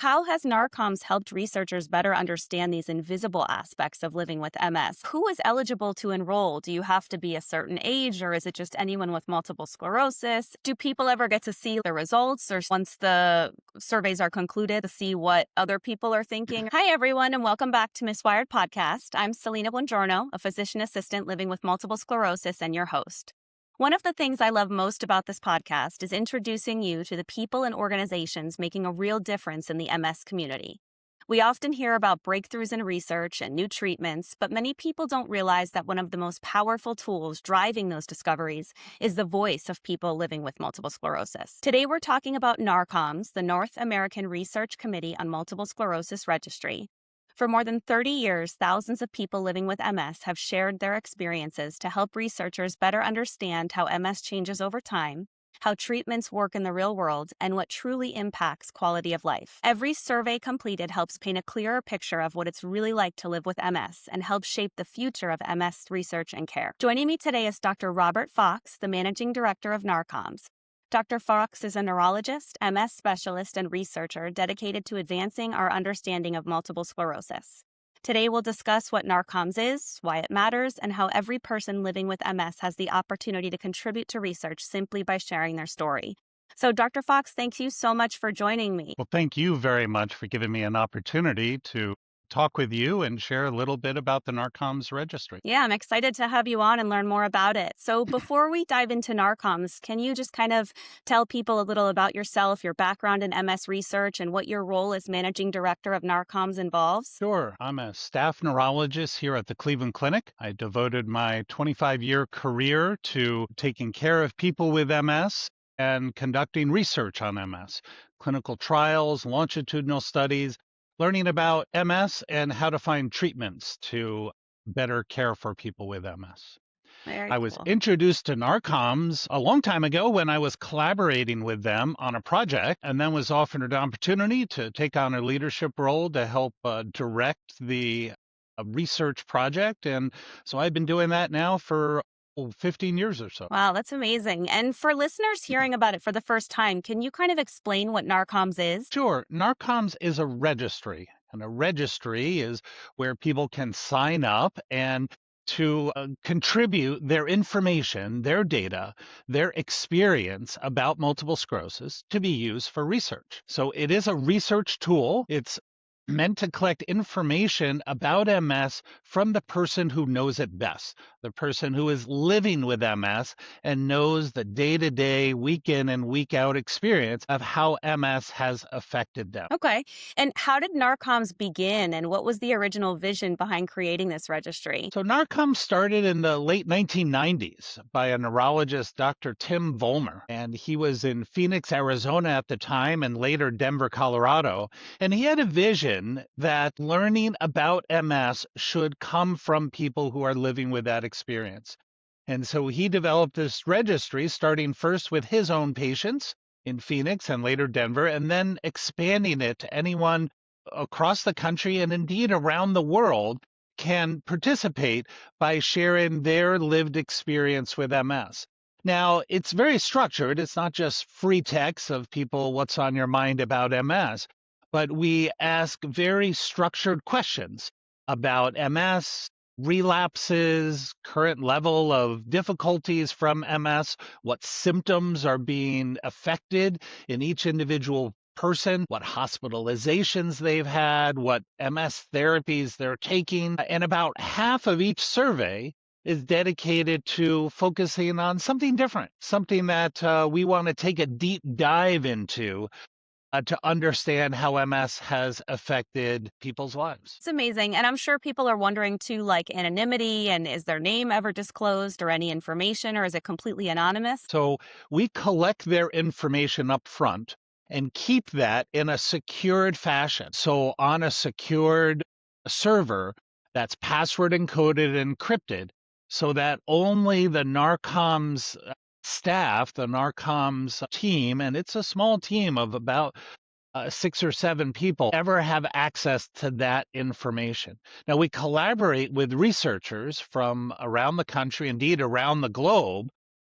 How has NARCOMS helped researchers better understand these invisible aspects of living with MS? Who is eligible to enroll? Do you have to be a certain age, or is it just anyone with multiple sclerosis? Do people ever get to see the results, or once the surveys are concluded, to see what other people are thinking? Hi, everyone, and welcome back to Miss Wired Podcast. I'm Selena Buongiorno, a physician assistant living with multiple sclerosis, and your host. One of the things I love most about this podcast is introducing you to the people and organizations making a real difference in the MS community. We often hear about breakthroughs in research and new treatments, but many people don't realize that one of the most powerful tools driving those discoveries is the voice of people living with multiple sclerosis. Today we're talking about NARCOMS, the North American Research Committee on Multiple Sclerosis Registry. For more than 30 years, thousands of people living with MS have shared their experiences to help researchers better understand how MS changes over time, how treatments work in the real world, and what truly impacts quality of life. Every survey completed helps paint a clearer picture of what it's really like to live with MS and helps shape the future of MS research and care. Joining me today is Dr. Robert Fox, the Managing Director of NARCOMS. Dr. Fox is a neurologist, MS specialist, and researcher dedicated to advancing our understanding of multiple sclerosis. Today, we'll discuss what NARCOMS is, why it matters, and how every person living with MS has the opportunity to contribute to research simply by sharing their story. So, Dr. Fox, thank you so much for joining me. Well, thank you very much for giving me an opportunity to talk with you and share a little bit about the NARCOMS registry. Yeah, I'm excited to have you on and learn more about it. So before we dive into NARCOMS, can you just kind of tell people a little about yourself, your background in MS research, and what your role as Managing Director of NARCOMS involves? Sure, I'm a staff neurologist here at the Cleveland Clinic. I devoted my 25-year career to taking care of people with MS and conducting research on MS, clinical trials, longitudinal studies, learning about MS and how to find treatments to better care for people with MS. Very I was cool. introduced to NARCOMS a long time ago when I was collaborating with them on a project, and then was offered an opportunity to take on a leadership role to help direct the research project. And so I've been doing that now for 15 years or so. Wow, that's amazing. And for listeners hearing about it for the first time, can you kind of explain what NARCOMS is? Sure. NARCOMS is a registry, and a registry is where people can sign up and to contribute their information, their data, their experience about multiple sclerosis to be used for research. So it is a research tool. It's meant to collect information about MS from the person who knows it best, the person who is living with MS and knows the day-to-day, week in and week out experience of how MS has affected them. Okay. And how did NARCOMS begin, and what was the original vision behind creating this registry? So NARCOMS started in the late 1990s by a neurologist, Dr. Tim Vollmer, and he was in Phoenix, Arizona at the time, and later Denver, Colorado. And he had a vision that learning about MS should come from people who are living with that experience. And so he developed this registry, starting first with his own patients in Phoenix and later Denver, and then expanding it to anyone across the country and indeed around the world can participate by sharing their lived experience with MS. Now, it's very structured. It's not just free text of people, what's on your mind about MS, but we ask very structured questions about MS, relapses, current level of difficulties from MS, what symptoms are being affected in each individual person, what hospitalizations they've had, what MS therapies they're taking. And about half of each survey is dedicated to focusing on something different, something that we want to take a deep dive into to understand how MS has affected people's lives. It's amazing. And I'm sure people are wondering too, like anonymity, and is their name ever disclosed or any information, or is it completely anonymous? So we collect their information up front and keep that in a secured fashion. So on a secured server that's password encoded and encrypted, so that only the NARCOMS staff, the NARCOMS team, and it's a small team of about 6 or 7 people, ever have access to that information. Now, we collaborate with researchers from around the country, indeed around the globe,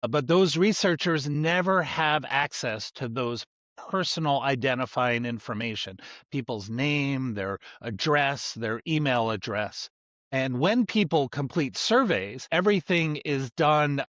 but those researchers never have access to those personal identifying information, people's name, their address, their email address. And when people complete surveys, everything is done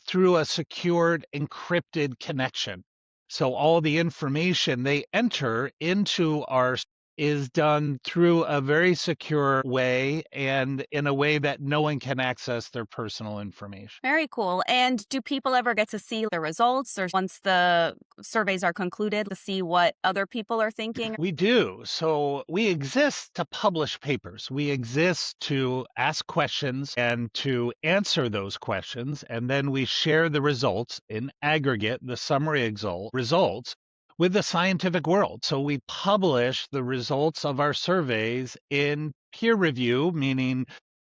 through a secured, encrypted connection. So all the information they enter into our is done through a very secure way and in a way that no one can access their personal information. Very cool. And do people ever get to see the results or once the surveys are concluded to see what other people are thinking? We do. So we exist to publish papers. We exist to ask questions and to answer those questions. And then we share the results in aggregate, the summary results with the scientific world. So we publish the results of our surveys in peer review, meaning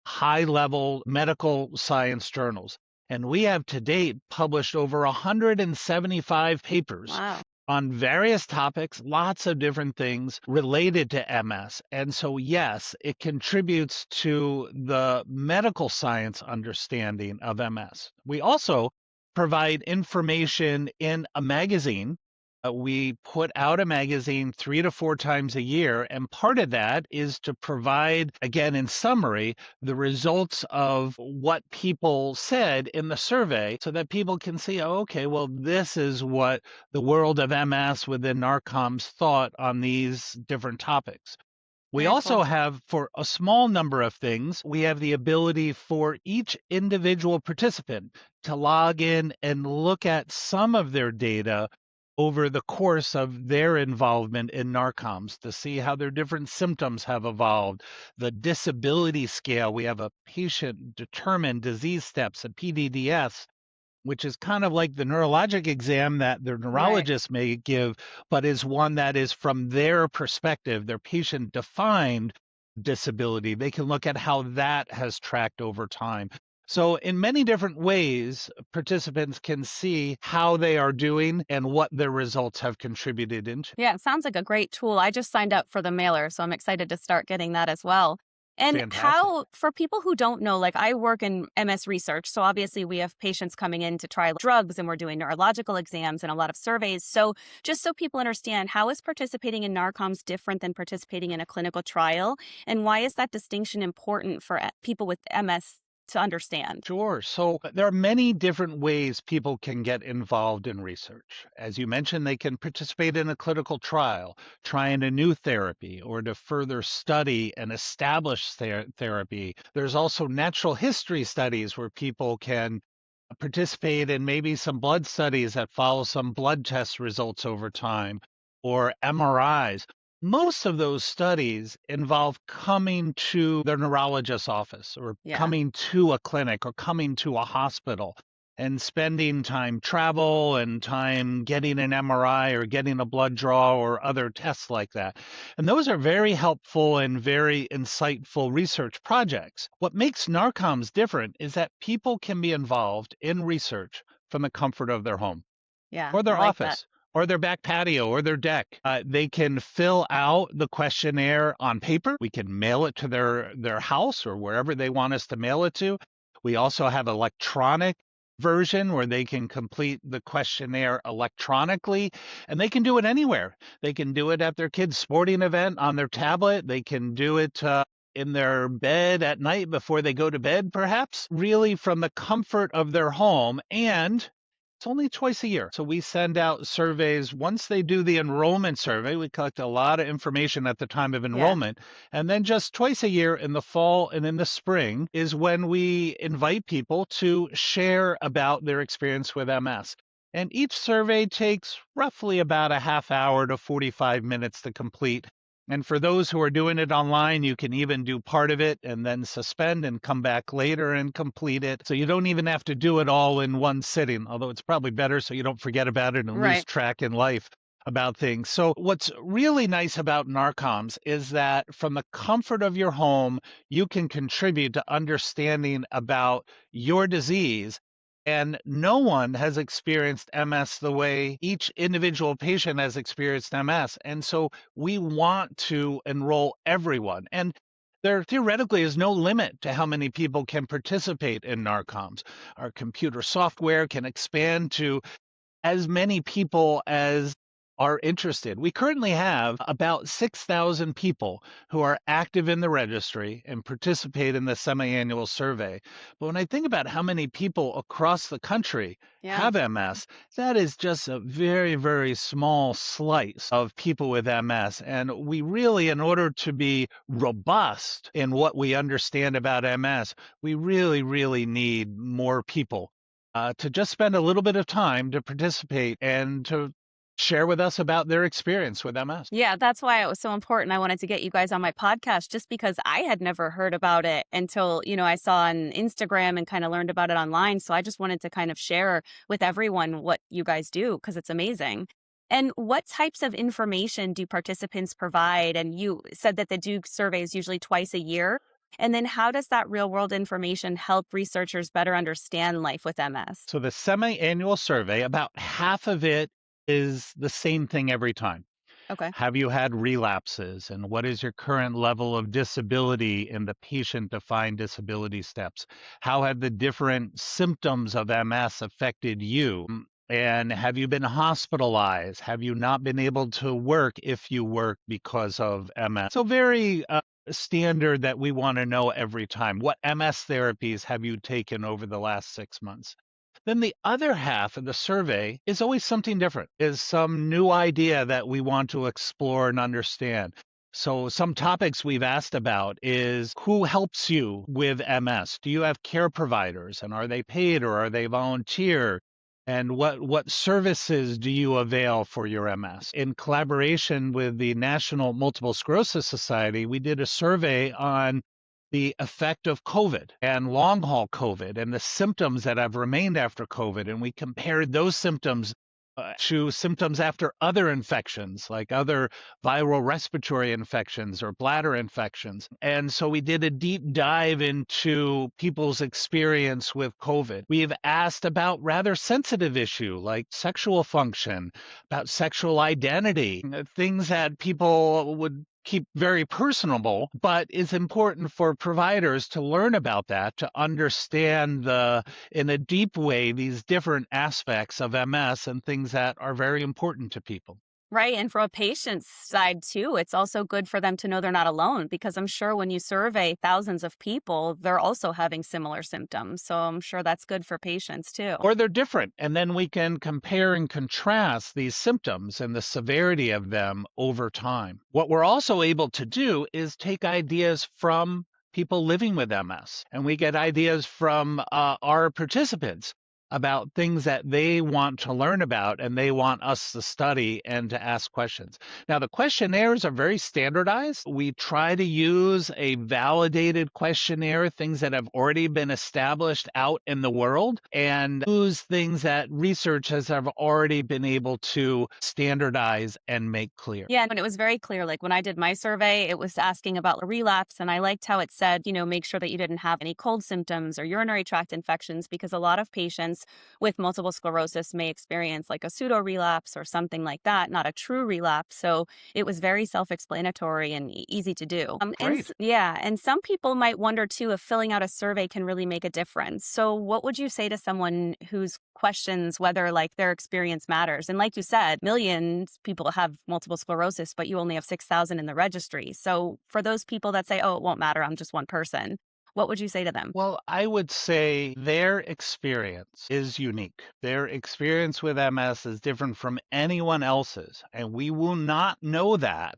high level medical science journals. And we have to date published over 175 papers Wow. on various topics, lots of different things related to MS. And so, yes, it contributes to the medical science understanding of MS. We also provide information in a magazine. We put out a magazine 3 to 4 times a year. And part of that is to provide, again, in summary, the results of what people said in the survey so that people can see, oh, okay, well, this is what the world of MS within NARCOMS thought on these different topics. We Very also cool. have, for a small number of things, we have the ability for each individual participant to log in and look at some of their data over the course of their involvement in NARCOMS to see how their different symptoms have evolved. The disability scale, we have a patient determined disease steps, a PDDS, which is kind of like the neurologic exam that their Right. neurologist may give, but is one that is from their perspective, their patient defined disability. They can look at how that has tracked over time. So, in many different ways, participants can see how they are doing and what their results have contributed into. Yeah, it sounds like a great tool. I just signed up for the mailer, so I'm excited to start getting that as well. And Fantastic. how, for people who don't know, like I work in MS research, so obviously we have patients coming in to try drugs and we're doing neurological exams and a lot of surveys. So, just so people understand, how is participating in NARCOMS different than participating in a clinical trial? And why is that distinction important for people with MS to understand? Sure. So there are many different ways people can get involved in research. As you mentioned, they can participate in a clinical trial, trying a new therapy, or to further study and establish therapy. There's also natural history studies where people can participate in maybe some blood studies that follow some blood test results over time or MRIs. Most of those studies involve coming to their neurologist's office or Yeah. coming to a clinic or coming to a hospital and spending time travel and time getting an MRI or getting a blood draw or other tests like that. And those are very helpful and very insightful research projects. What makes NARCOMS different is that people can be involved in research from the comfort of their home Yeah, or I their like that. office or their back patio or their deck. They can fill out the questionnaire on paper. We can mail it to their house or wherever they want us to mail it to. We also have electronic version where they can complete the questionnaire electronically, and they can do it anywhere. They can do it at their kid's sporting event on their tablet. They can do it in their bed at night before they go to bed, perhaps, really from the comfort of their home. And it's only twice a year. So we send out surveys. Once they do the enrollment survey, we collect a lot of information at the time of Yeah. enrollment. And then just twice a year in the fall and in the spring is when we invite people to share about their experience with MS. And each survey takes roughly about a half hour to 45 minutes to complete. And for those who are doing it online, you can even do part of it and then suspend and come back later and complete it. So you don't even have to do it all in one sitting, although it's probably better so you don't forget about it and lose Right. track in life about things. So what's really nice about NARCOMS is that from the comfort of your home, you can contribute to understanding about your disease. And no one has experienced MS the way each individual patient has experienced MS. And so we want to enroll everyone. And there theoretically is no limit to how many people can participate in NARCOMS. Our computer software can expand to as many people as are interested. We currently have about 6,000 people who are active in the registry and participate in the semi-annual survey. But when I think about how many people across the country Yeah. have MS, that is just a very, very small slice of people with MS. And we really, in order to be robust in what we understand about MS, we really, really need more people to just spend a little bit of time to participate and to share with us about their experience with MS. Yeah, that's why it was so important. I wanted to get you guys on my podcast just because I had never heard about it until, I saw on Instagram and kind of learned about it online. So I just wanted to kind of share with everyone what you guys do because it's amazing. And what types of information do participants provide? And you said that they do surveys usually twice a year. And then how does that real world information help researchers better understand life with MS? So the semi-annual survey, about half of it is the same thing every time. Okay. Have you had relapses? And what is your current level of disability in the patient-defined disability steps? How have the different symptoms of MS affected you? And have you been hospitalized? Have you not been able to work if you work because of MS? So very standard that we want to know every time. What MS therapies have you taken over the last 6 months? Then the other half of the survey is always something different, is some new idea that we want to explore and understand. So some topics we've asked about is who helps you with MS? Do you have care providers and are they paid or are they volunteer? And what services do you avail for your MS? In collaboration with the National Multiple Sclerosis Society, we did a survey on the effect of COVID and long haul COVID and the symptoms that have remained after COVID. And we compared those symptoms to symptoms after other infections, like other viral respiratory infections or bladder infections. And so we did a deep dive into people's experience with COVID. We've asked about rather sensitive issue like sexual function, about sexual identity, things that people would keep very personable, but it's important for providers to learn about that, to understand in a deep way these different aspects of MS and things that are very important to people. Right. And from a patient's side, too, it's also good for them to know they're not alone because I'm sure when you survey thousands of people, they're also having similar symptoms. So I'm sure that's good for patients, too. Or they're different. And then we can compare and contrast these symptoms and the severity of them over time. What we're also able to do is take ideas from people living with MS, and we get ideas from our participants about things that they want to learn about and they want us to study and to ask questions. Now, the questionnaires are very standardized. We try to use a validated questionnaire, things that have already been established out in the world, and use things that researchers have already been able to standardize and make clear. Yeah, and it was very clear. Like when I did my survey, it was asking about a relapse. And I liked how it said, make sure that you didn't have any cold symptoms or urinary tract infections, because a lot of patients with multiple sclerosis may experience like a pseudo relapse or something like that, not a true relapse. So it was very self explanatory and easy to do. Great. Yeah, and some people might wonder too if filling out a survey can really make a difference. So what would you say to someone who's questions whether like their experience matters? And like you said, millions people have multiple sclerosis, but you only have 6,000 in the registry. So for those people that say, oh, it won't matter, I'm just one person, what would you say to them? Well, I would say their experience is unique. Their experience with MS is different from anyone else's, and we will not know that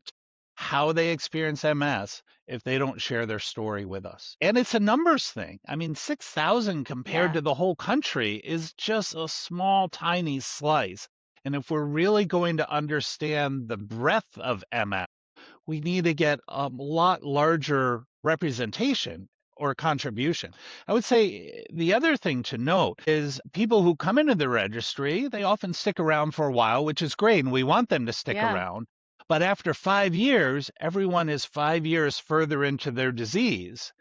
how they experience MS if they don't share their story with us. And it's a numbers thing. I mean, 6,000 compared Yeah. to the whole country is just a small, tiny slice. And if we're really going to understand the breadth of MS, we need to get a lot larger representation or contribution. I would say the other thing to note is people who come into the registry, they often stick around for a while, which is great, and we want them to stick Yeah. around. But after 5 years, everyone is 5 years further into their disease.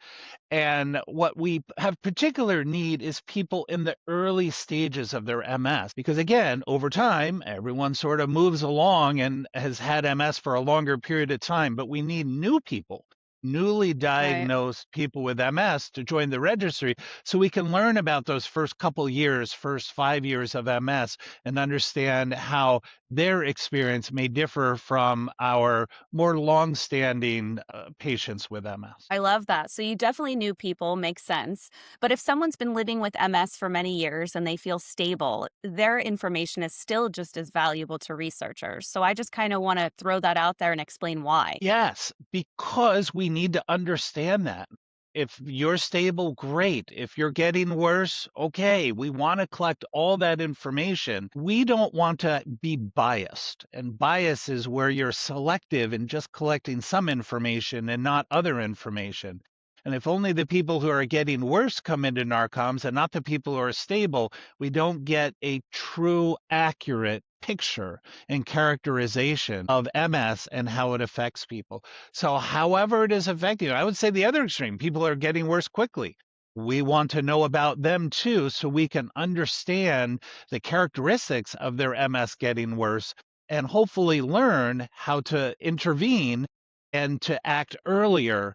And what we have particular need is people in the early stages of their MS, because again, over time, everyone sort of moves along and has had MS for a longer period of time, but we need new people newly Right. diagnosed people with MS to join the registry so we can learn about those first couple years, first 5 years of MS, and understand how their experience may differ from our more long-standing patients with MS. I love that. So you definitely knew people, makes sense. But if someone's been living with MS for many years and they feel stable, their information is still just as valuable to researchers. So I just kind of want to throw that out there and explain why. Yes, because we need to understand that. If you're stable, great. If you're getting worse, okay. We want to collect all that information. We don't want to be biased. And bias is where you're selective in just collecting some information and not other information. And if only the people who are getting worse come into NARCOMS and not the people who are stable, we don't get a true, accurate picture and characterization of MS and how it affects people. So, however it is affecting you, I would say the other extreme, people are getting worse quickly. We want to know about them too, so we can understand the characteristics of their MS getting worse and hopefully learn how to intervene and to act earlier.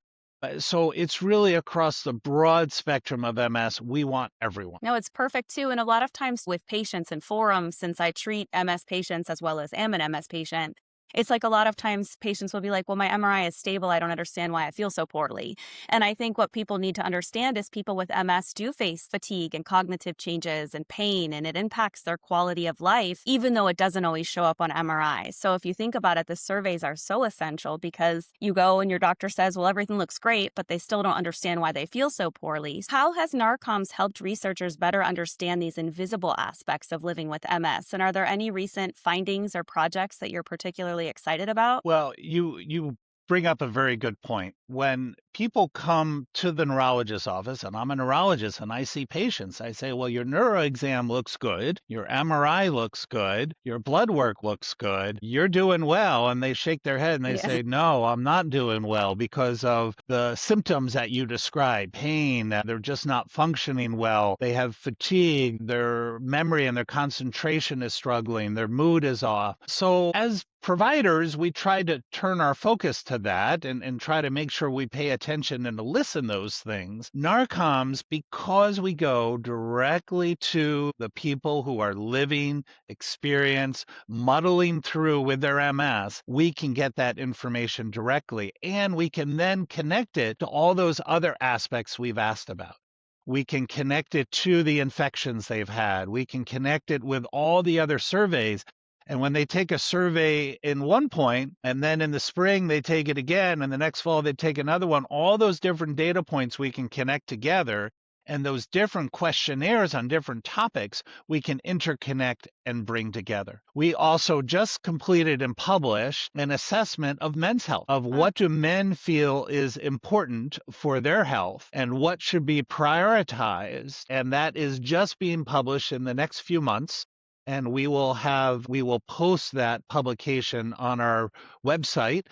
So, it's really across the broad spectrum of MS. We want everyone. No, it's perfect too. And a lot of times with patients and forums, since I treat MS patients as well as am an MS patient, it's like a lot of times patients will be like, well, my MRI is stable. I don't understand why I feel so poorly. And I think what people need to understand is people with MS do face fatigue and cognitive changes and pain, and it impacts their quality of life, even though it doesn't always show up on MRI. So if you think about it, the surveys are so essential because you go and your doctor says, well, everything looks great, but they still don't understand why they feel so poorly. How has NARCOMS helped researchers better understand these invisible aspects of living with MS? And are there any recent findings or projects that you're particularly excited about? Well, you bring up a very good point. When people come to the neurologist's office, and I'm a neurologist and I see patients, I say, well, your neuro exam looks good, your MRI looks good, your blood work looks good, you're doing well. And they shake their head and they Yeah. say, no, I'm not doing well because of the symptoms that you describe, pain, they're just not functioning well. They have fatigue, their memory and their concentration is struggling, their mood is off. So as providers, we try to turn our focus to that and try to make sure we pay attention and to listen those things. NARCOMS, because we go directly to the people who are living, experience, muddling through with their MS, we can get that information directly and we can then connect it to all those other aspects we've asked about. We can connect it to the infections they've had. We can connect it with all the other surveys, and when they take a survey in one point, and then in the spring they take it again, and the next fall they take another one, all those different data points we can connect together, and those different questionnaires on different topics we can interconnect and bring together. We also just completed and published an assessment of men's health, of what do men feel is important for their health and what should be prioritized. And that is just being published in the next few months, and we will post that publication on our website,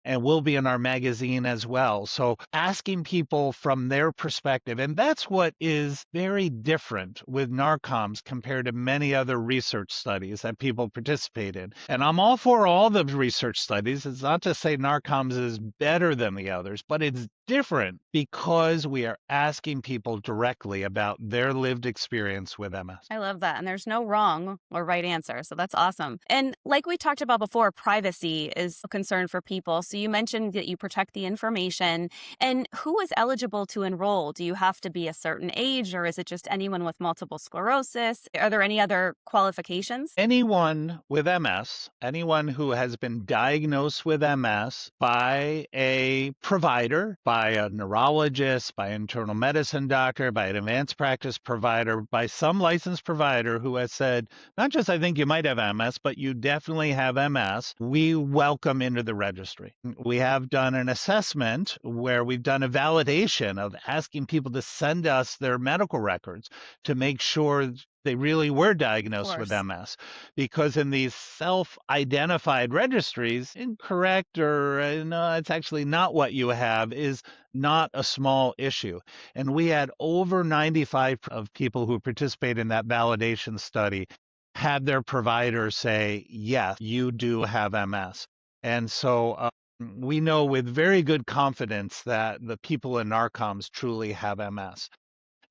and will be in our magazine as well. So asking people from their perspective, and that's what is very different with NARCOMS compared to many other research studies that people participate in. And I'm all for all the research studies. It's not to say NARCOMS is better than the others, but it's different because we are asking people directly about their lived experience with MS. I love that. And there's no wrong or right answer. So that's awesome. And like we talked about before, privacy is a concern for people. So you mentioned that you protect the information. And who is eligible to enroll? Do you have to be a certain age or is it just anyone with multiple sclerosis? Are there any other qualifications? Anyone with MS, anyone who has been diagnosed with MS by a provider, by a neurologist, by an internal medicine doctor, by an advanced practice provider, by some licensed provider who has said, not just I think you might have MS, but you definitely have MS, we welcome into the registry. We have done an assessment where we've done a validation of asking people to send us their medical records to make sure they really were Of diagnosed with course. MS, because in these self-identified registries, incorrect or no, it's actually not what you have is not a small issue. And we had over 95 of people who participate in that validation study had their provider say, yes, you do have MS. And so We know with very good confidence that the people in NARCOMS truly have MS.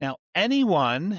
Now, anyone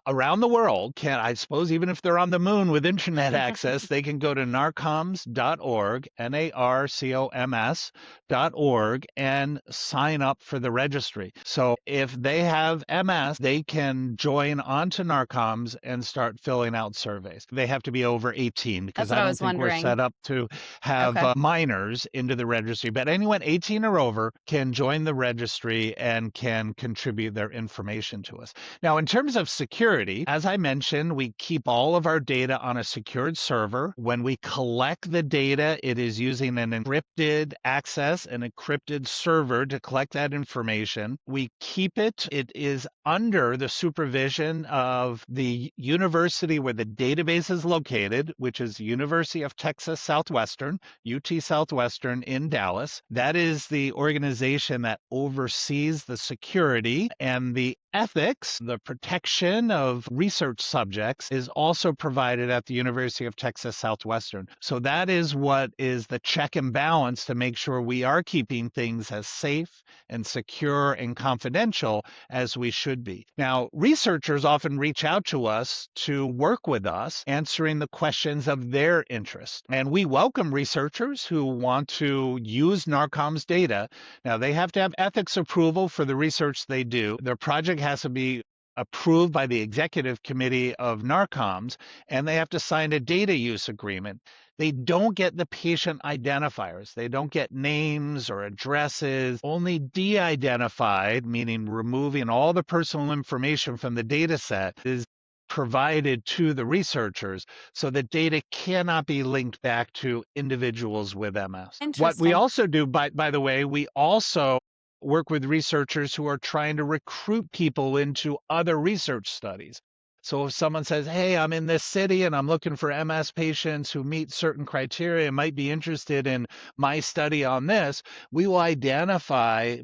around the world can, I suppose, even if they're on the moon with internet access, they can go to narcoms.org, narcoms.org, and sign up for the registry. So if they have MS, they can join onto NARCOMS and start filling out surveys. They have to be over 18 That's because what I I don't was think we're wondering. set up to have Okay. minors into the registry. But anyone 18 or over can join the registry and can contribute their information to us. Now, in terms of security, as I mentioned, we keep all of our data on a secured server. When we collect the data, it is using an encrypted access, an encrypted server to collect that information. We keep it, it is under the supervision of the university where the database is located, which is University of Texas Southwestern, UT Southwestern in Dallas. That is the organization that oversees the security and the ethics. The protection of research subjects is also provided at the University of Texas Southwestern. So that is what is the check and balance to make sure we are keeping things as safe and secure and confidential as we should be. Now, researchers often reach out to us to work with us, answering the questions of their interest. And we welcome researchers who want to use NARCOMS data. Now, they have to have ethics approval for the research they do. Their project has to be approved by the executive committee of NARCOMS, and they have to sign a data use agreement. They don't get the patient identifiers. They don't get names or addresses, only de-identified, meaning removing all the personal information from the data set is provided to the researchers so that data cannot be linked back to individuals with MS. What we Interesting. also do, by the way, we also work with researchers who are trying to recruit people into other research studies. So if someone says, "Hey, I'm in this city and I'm looking for MS patients who meet certain criteria and might be interested in my study on this," we will identify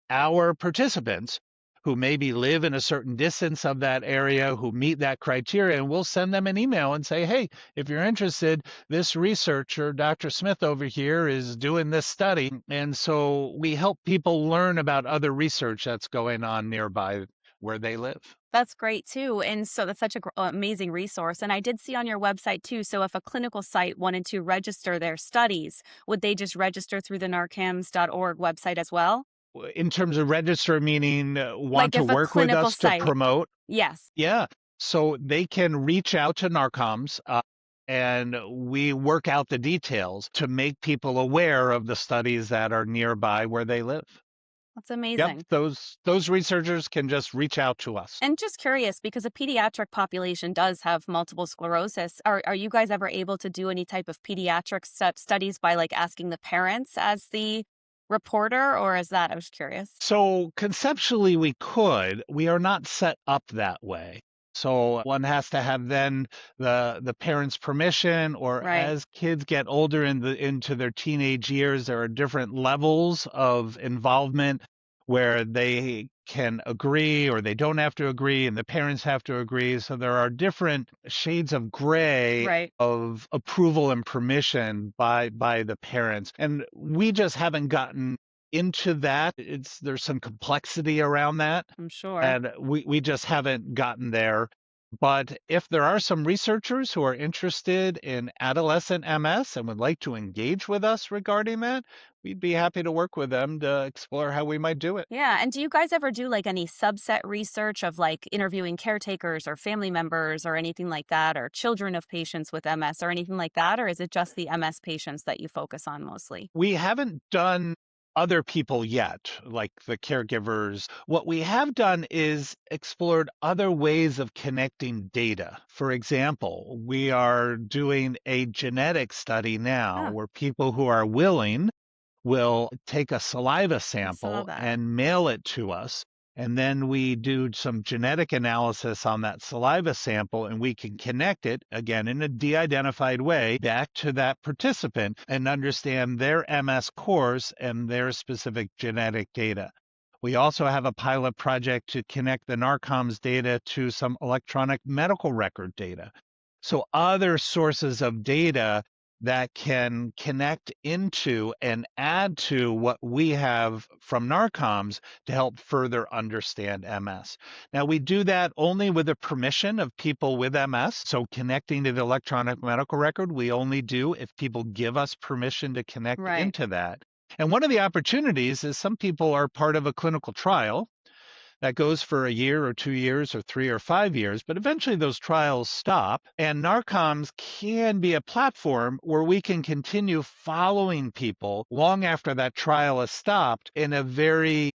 our participants who maybe live in a certain distance of that area who meet that criteria, and we'll send them an email and say, "Hey, if you're interested, this researcher, Dr. Smith over here, is doing this study." And so we help people learn about other research that's going on nearby where they live. That's great too. And so that's such a amazing resource. And I did see on your website too. So if a clinical site wanted to register their studies, would they just register through the narcams.org website as well? In terms of register, meaning want Like to if a work with clinical us to site, promote. yes, Yeah. So they can reach out to NARCOMS, and we work out the details to make people aware of the studies that are nearby where they live. that's Yep, amazing. those researchers can just reach out to us. And just curious, because a pediatric population does have multiple sclerosis, are you guys ever able to do any type of pediatric studies by like asking the parents as the reporter, or is that? I was curious. So conceptually, we could. We are not set up that way. So one has to have then the parents' permission, or Right. as kids get older into their teenage years, there are different levels of involvement where they can agree or they don't have to agree, and the parents have to agree. So there are different shades of gray Right. of approval and permission by the parents. And we just haven't gotten into that. There's some complexity around that, I'm sure. and we just haven't gotten there. But if there are some researchers who are interested in adolescent MS and would like to engage with us regarding that, we'd be happy to work with them to explore how we might do it. Yeah. And do you guys ever do like any subset research of like interviewing caretakers or family members or anything like that, or children of patients with MS or anything like that? Or is it just the MS patients that you focus on mostly? We haven't done other people yet, like the caregivers. What we have done is explored other ways of connecting data. For example, we are doing a genetic study now Oh, where people who are willing will take a saliva I saw sample that. and mail it to us. And then we do some genetic analysis on that saliva sample, and we can connect it again in a de identified way back to that participant and understand their MS course and their specific genetic data. We also have a pilot project to connect the NARCOMS data to some electronic medical record data. So, other sources of data that can connect into and add to what we have from NARCOMS to help further understand MS. Now, we do that only with the permission of people with MS. So, connecting to the electronic medical record, we only do if people give us permission to connect Right. into that. And one of the opportunities is some people are part of a clinical trial that goes for a year or 2 years or 3 or 5 years, but eventually those trials stop. And NARCOMS can be a platform where we can continue following people long after that trial has stopped in a very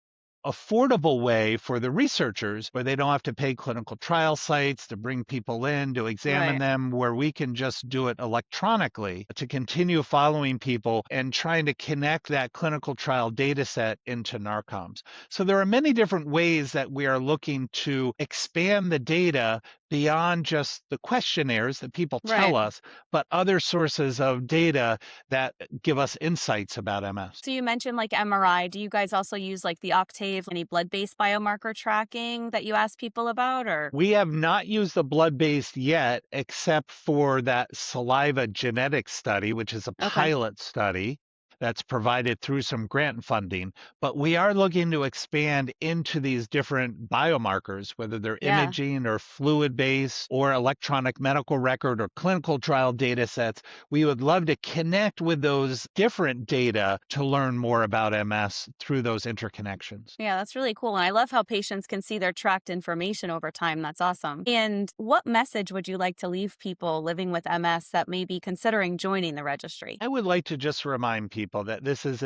affordable way for the researchers where they don't have to pay clinical trial sites to bring people in to examine Right. them, where we can just do it electronically to continue following people and trying to connect that clinical trial data set into NARCOMS. So there are many different ways that we are looking to expand the data beyond just the questionnaires that people tell Right. us, but other sources of data that give us insights about MS. So you mentioned like MRI. Do you guys also use like the Octave, any blood-based biomarker tracking that you ask people about or? We have not used the blood-based yet, except for that saliva genetic study, which is a Okay. pilot study that's provided through some grant funding. But we are looking to expand into these different biomarkers, whether they're Yeah. imaging or fluid-based or electronic medical record or clinical trial data sets. We would love to connect with those different data to learn more about MS through those interconnections. Yeah, that's really cool. And I love how patients can see their tracked information over time. That's awesome. And what message would you like to leave people living with MS that may be considering joining the registry? I would like to just remind people that this is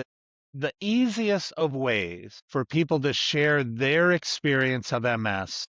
the easiest of ways for people to share their experience of MS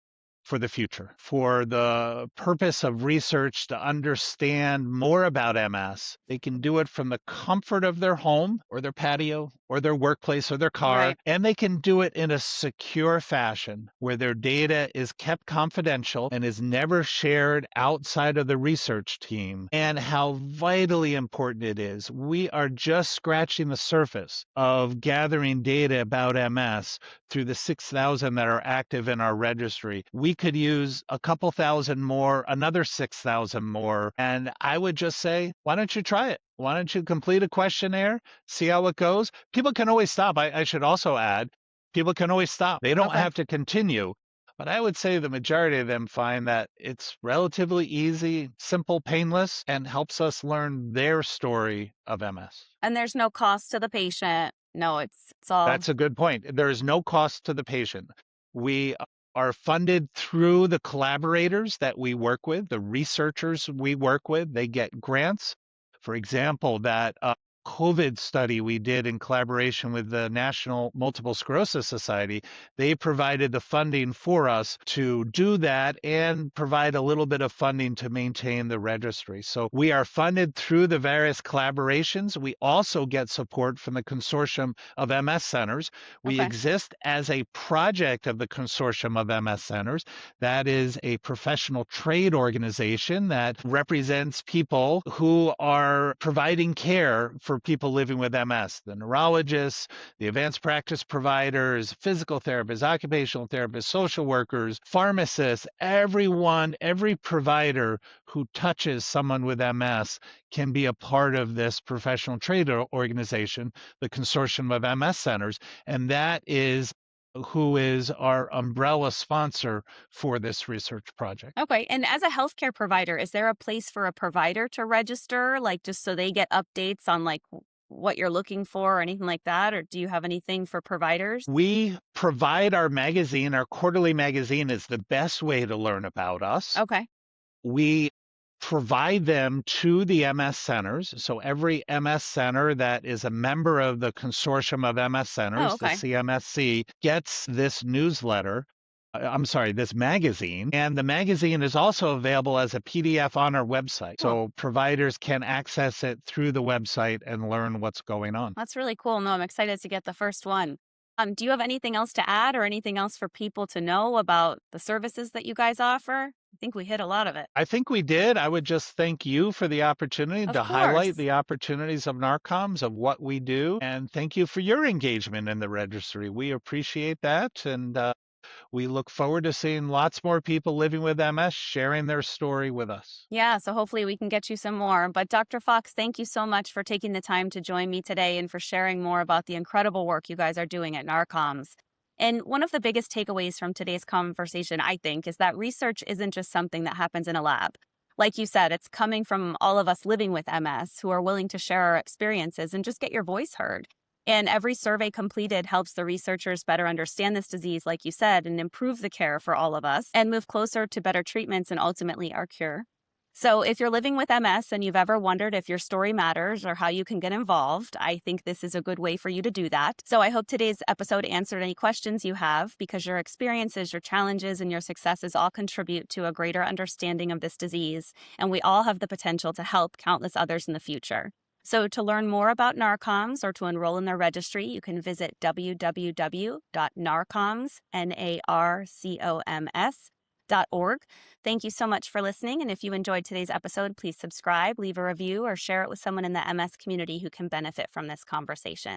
for the future, for the purpose of research to understand more about MS. They can do it from the comfort of their home or their patio or their workplace or their car, Right. and they can do it in a secure fashion where their data is kept confidential and is never shared outside of the research team, and how vitally important it is. We are just scratching the surface of gathering data about MS through the 6,000 that are active in our registry. We could use a couple thousand more, another 6,000 more. And I would just say, why don't you try it? Why don't you complete a questionnaire, see how it goes? People can always stop. I should also add, people can always stop. They don't Okay. have to continue. But I would say the majority of them find that it's relatively easy, simple, painless, and helps us learn their story of MS. And there's no cost to the patient. No, it's all That's a good point. There is no cost to the patient. We are funded through the collaborators that we work with, the researchers we work with. They get grants. For example, that COVID study we did in collaboration with the National Multiple Sclerosis Society, they provided the funding for us to do that and provide a little bit of funding to maintain the registry. So we are funded through the various collaborations. We also get support from the consortium of MS centers. We okay. exist as a project of the consortium of MS centers. That is a professional trade organization that represents people who are providing care for people living with MS, the neurologists, the advanced practice providers, physical therapists, occupational therapists, social workers, pharmacists, everyone, every provider who touches someone with MS can be a part of this professional trade organization, the Consortium of MS Centers. And that is who is our umbrella sponsor for this research project. Okay. And as a healthcare provider, is there a place for a provider to register, like just so they get updates on like what you're looking for or anything like that? Or do you have anything for providers? We provide our magazine, our quarterly magazine is the best way to learn about us. Okay. We provide them to the MS centers. So every MS center that is a member of the consortium of MS Oh, centers, the okay. CMSC, gets this newsletter. I'm sorry, this magazine. And the magazine is also available as a PDF on our website. Cool. So providers can access it through the website and learn what's going on. That's really cool. No, I'm excited to get the first one. Do you have anything else to add or anything else for people to know about the services that you guys offer? I think we hit a lot of it. I think we did. I would just thank you for the opportunity Of to highlight course. the opportunities of NARCOMS, of what we do. And thank you for your engagement in the registry. We appreciate that. And We look forward to seeing lots more people living with MS sharing their story with us. Yeah, so hopefully we can get you some more. But Dr. Fox, thank you so much for taking the time to join me today and for sharing more about the incredible work you guys are doing at NARCOMS. And one of the biggest takeaways from today's conversation, I think, is that research isn't just something that happens in a lab. Like you said, it's coming from all of us living with MS who are willing to share our experiences and just get your voice heard. And every survey completed helps the researchers better understand this disease, like you said, and improve the care for all of us and move closer to better treatments and ultimately our cure. So, if you're living with MS and you've ever wondered if your story matters or how you can get involved, I think this is a good way for you to do that. So, I hope today's episode answered any questions you have because your experiences, your challenges, and your successes all contribute to a greater understanding of this disease, and we all have the potential to help countless others in the future. So, to learn more about NARCOMS or to enroll in their registry, you can visit www.narcoms.org. Thank you so much for listening. And if you enjoyed today's episode, please subscribe, leave a review, or share it with someone in the MS community who can benefit from this conversation.